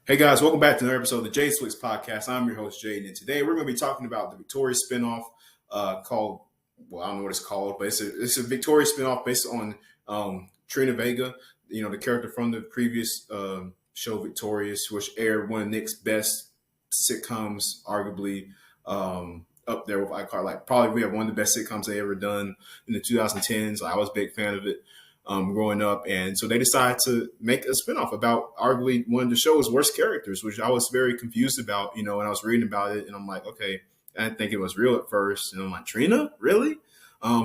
Hey guys, welcome back to another episode of the Jade Swix podcast. I'm your host Jade, and today we're going to be talking about the Victoria spinoff called, I don't know what it's called, but it's a Victoria spinoff based on Trina Vega, the character from the previous show Victorious, which aired one of Nick's best sitcoms, arguably up there with probably we have one of the best sitcoms they ever done in the 2010s. I was a big fan of it growing up. And so they decided to make a spinoff about arguably one of the show's worst characters, which I was very confused about, when I was reading about it. And I'm like, okay, I didn't think it was real at first. And I'm like, Trina, really?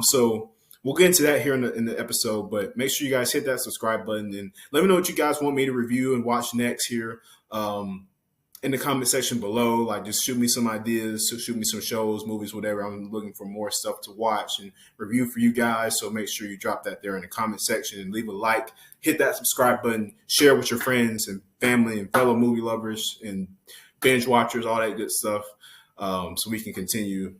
So we'll get into that here in the episode, but make sure you guys hit that subscribe button and let me know what you guys want me to review and watch next here. In the comment section below, like just shoot me some ideas, shoot me some shows, movies, whatever. I'm looking for more stuff to watch and review for you guys. So make sure you drop that there in the comment section and leave a like, hit that subscribe button, share with your friends and family and fellow movie lovers and binge watchers, all that good stuff. So we can continue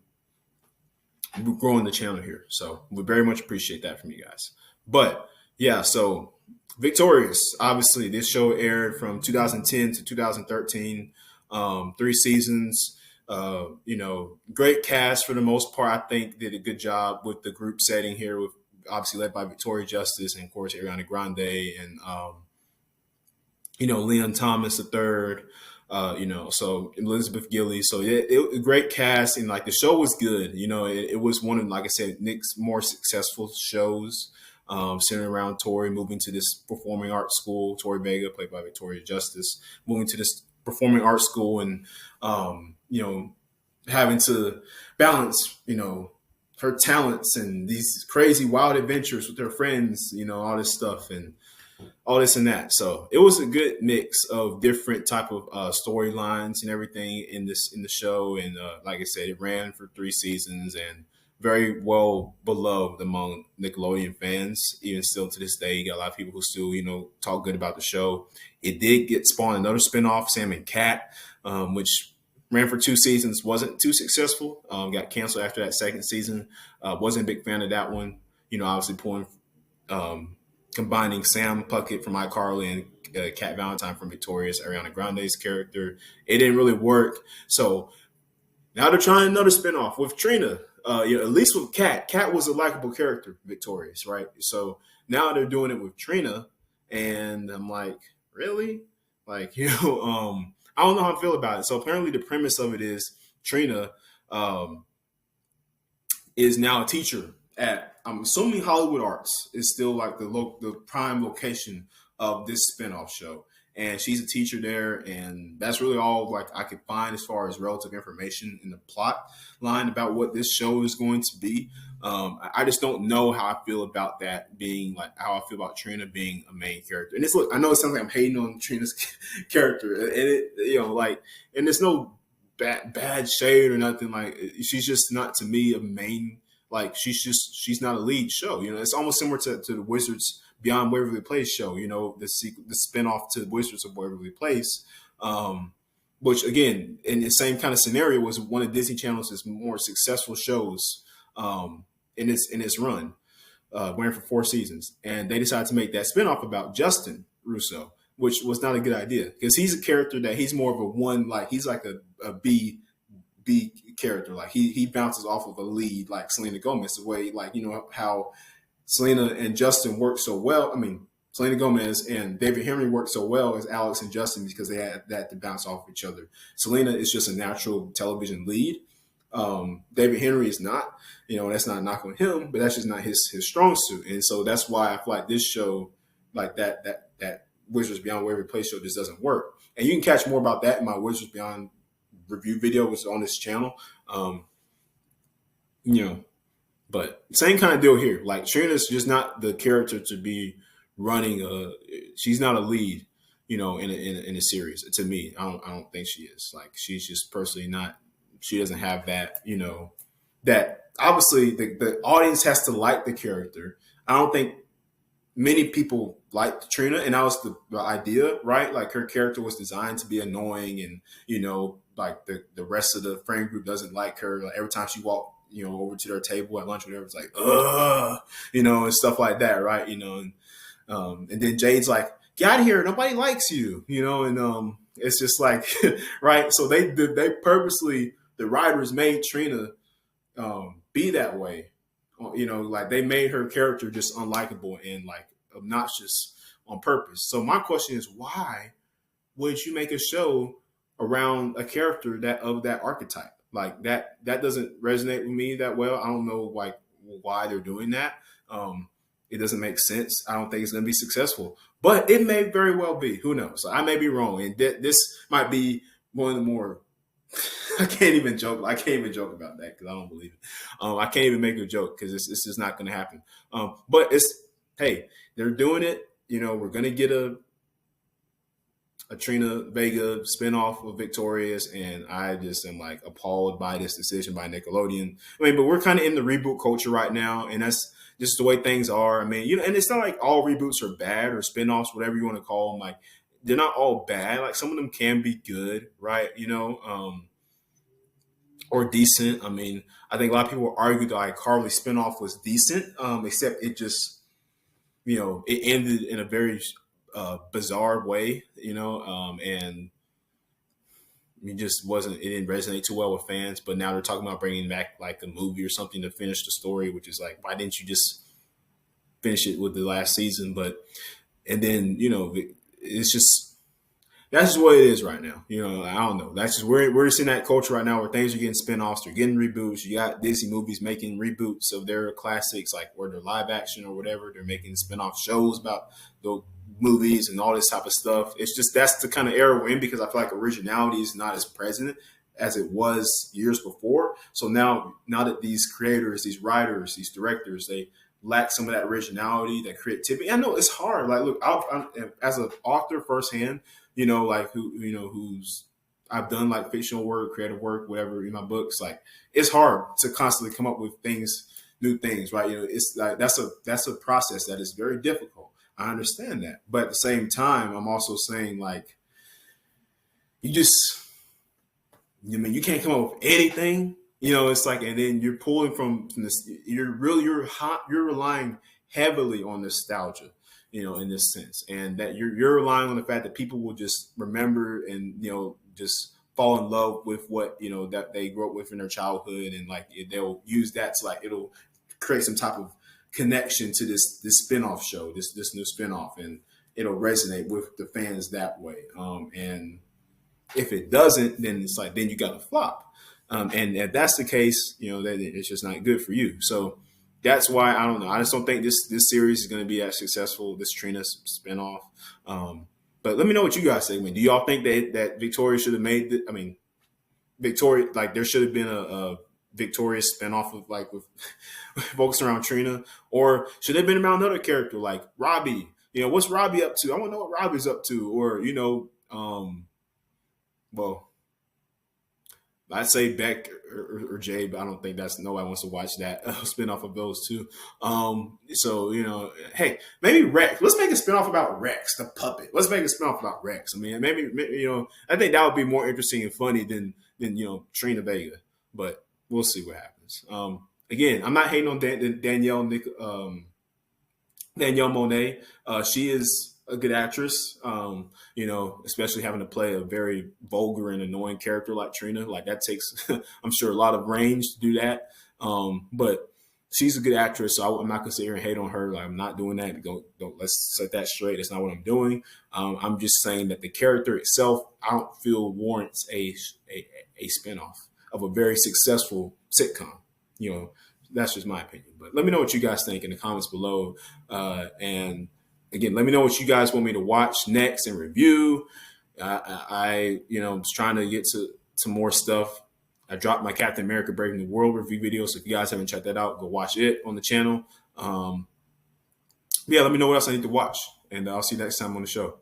growing the channel here. So we very much appreciate that from you guys. But yeah, so Victorious, obviously, this show aired from 2010 to 2013, 3 seasons. Great cast for the most part. I think did a good job with the group setting here, with obviously led by Victoria Justice and of course Ariana Grande and Leon Thomas the third. So Elizabeth Gillies. So it great cast, and like the show was good. It was one of, like I said, Nick's more successful shows. Centered around Tori moving to this performing arts school. Tori Vega, played by Victoria Justice, moving to this performing arts school and, having to balance, her talents and these crazy wild adventures with her friends, all this stuff and all this and that. So it was a good mix of different type of storylines and everything in the show. And like I said, it ran for 3 seasons and very well beloved among Nickelodeon fans. Even still to this day, you got a lot of people who still, talk good about the show. It did get spawned another spinoff, Sam and Cat, which ran for 2 seasons, wasn't too successful. Got canceled after that second season. Wasn't a big fan of that one. Obviously combining Sam Puckett from iCarly and Cat Valentine from Victorious, Ariana Grande's character. It didn't really work. So now they're trying another spinoff with Trina. At least with Cat. Cat was a likable character, Victorious, right? So now they're doing it with Trina, and I'm like, really? Like, I don't know how I feel about it. So apparently the premise of it is Trina is now a teacher at, I'm assuming Hollywood Arts is still like the prime location of this spinoff show. And she's a teacher there, and that's really all like I could find as far as relative information in the plot line about what this show is going to be. I just don't know how I feel about that being like how I feel about Trina being a main character. And I know it sounds like I'm hating on Trina's character, and and there's no bad shade or nothing. Like she's just not to me a main. Like she's not a lead show. It's almost similar to the Wizards Beyond Waverly Place show, the spinoff to Wizards of Waverly Place, which again, in the same kind of scenario, was one of Disney Channel's more successful shows in its run, ran for 4 seasons. And they decided to make that spinoff about Justin Russo, which was not a good idea because he's a character that he's more of a one, like he's like a B character. Like he bounces off of a lead like Selena Gomez, the way how Selena and Justin work so well. I mean, Selena Gomez and David Henry work so well as Alex and Justin because they had that to bounce off each other. Selena is just a natural television lead. David Henry is not, that's not a knock on him, but that's just not his strong suit. And so that's why I feel like this show, like that Wizards Beyond Waverly Place show just doesn't work. And you can catch more about that in my Wizards Beyond review video, which is on this channel. But same kind of deal here. Like Trina's just not the character to be running she's not a lead, in a series. To me, I don't think she is. Like she's just personally not. She doesn't have that. That obviously the audience has to like the character. I don't think many people liked Trina, and that was the idea, right? Like her character was designed to be annoying, and like the rest of the friend group doesn't like her. Like every time she walked over to their table at lunch, whatever, it's like, and stuff like that, right? And then Jade's like, get out of here, nobody likes you, and It's just like, right? So they purposely, the writers made Trina be that way. Like they made her character just unlikable and like obnoxious on purpose. So my question is, why would you make a show around a character that of that archetype? Like that doesn't resonate with me that well. I don't know like why they're doing that. It doesn't make sense. I don't think it's going to be successful, but it may very well be. Who knows? I may be wrong, and this might be one of the more. I can't even joke. I can't even joke about that because I don't believe it. I can't even make a joke because it's just not going to happen. But hey, they're doing it. We're going to get a Trina Vega spinoff of Victorious, and I just am like appalled by this decision by Nickelodeon. I mean, but we're kind of in the reboot culture right now, and that's just the way things are. I mean, and it's not like all reboots are bad or spinoffs, whatever you want to call them. Like they're not all bad. Like some of them can be good, right? Or decent. I mean, I think a lot of people argue that like Carly spinoff was decent, except it just, it ended in a very bizarre way, and it just it didn't resonate too well with fans. But now they're talking about bringing back like a movie or something to finish the story, which is like, why didn't you just finish it with the last season? And then, it's just, that's just what it is right now. I don't know. That's just we're just in that culture right now where things are getting spinoffs, they're getting reboots. You got Disney movies making reboots of their classics, like or their live action or whatever. They're making spinoff shows about the movies and all this type of stuff. It's just that's the kind of era we're in because I feel like originality is not as present as it was years before. So now that these creators, these writers, these directors, they lack some of that originality, that creativity. I know it's hard. Like, look, I'm as an author firsthand, like who's I've done like fictional work, creative work, whatever in my books. Like, it's hard to constantly come up with new things, right? It's like that's a process that is very difficult. I understand that, but at the same time, I'm also saying like, you can't come up with anything. It's like, and then you're pulling from this. You're relying heavily on nostalgia, in this sense, and that you're relying on the fact that people will just remember and just fall in love with what that they grew up with in their childhood, and like they'll use that to like it'll create some type of connection to this spinoff show, this new spinoff, and it'll resonate with the fans that way. And if it doesn't, then it's like then you got to flop. And if that's the case, that it's just not good for you. So that's why I don't know. I just don't think this series is going to be as successful. This Trina spinoff. But let me know what you guys think. I mean, do y'all think that Victoria should have made? Victoria, like there should have been a Victorious spinoff of like with focused around Trina, or should it have been around another character like Robbie? What's Robbie up to? I want to know what Robbie's up to, or well, I'd say Beck or Jay, but I don't think nobody wants to watch that spinoff of those two. So, hey, maybe Rex. Let's make a spinoff about Rex, the puppet. Let's make a spinoff about Rex. I mean, maybe I think that would be more interesting and funny than Trina Vega. But we'll see what happens. Again, I'm not hating on Danielle Monet. She is a good actress, especially having to play a very vulgar and annoying character like Trina. Like that takes, I'm sure, a lot of range to do that. But she's a good actress, so I'm not gonna sit here and hate on her. Like, I'm not doing that. Don't let's set that straight. That's not what I'm doing. I'm just saying that the character itself, I don't feel warrants a spinoff of a very successful sitcom. That's just my opinion. But let me know what you guys think in the comments below, and again, let me know what you guys want me to watch next and review. I was trying to get to more stuff. I dropped my Captain America Breaking the World review video, so if you guys haven't checked that out, go watch it on the channel. Yeah, let me know what else I need to watch, and I'll see you next time on the show.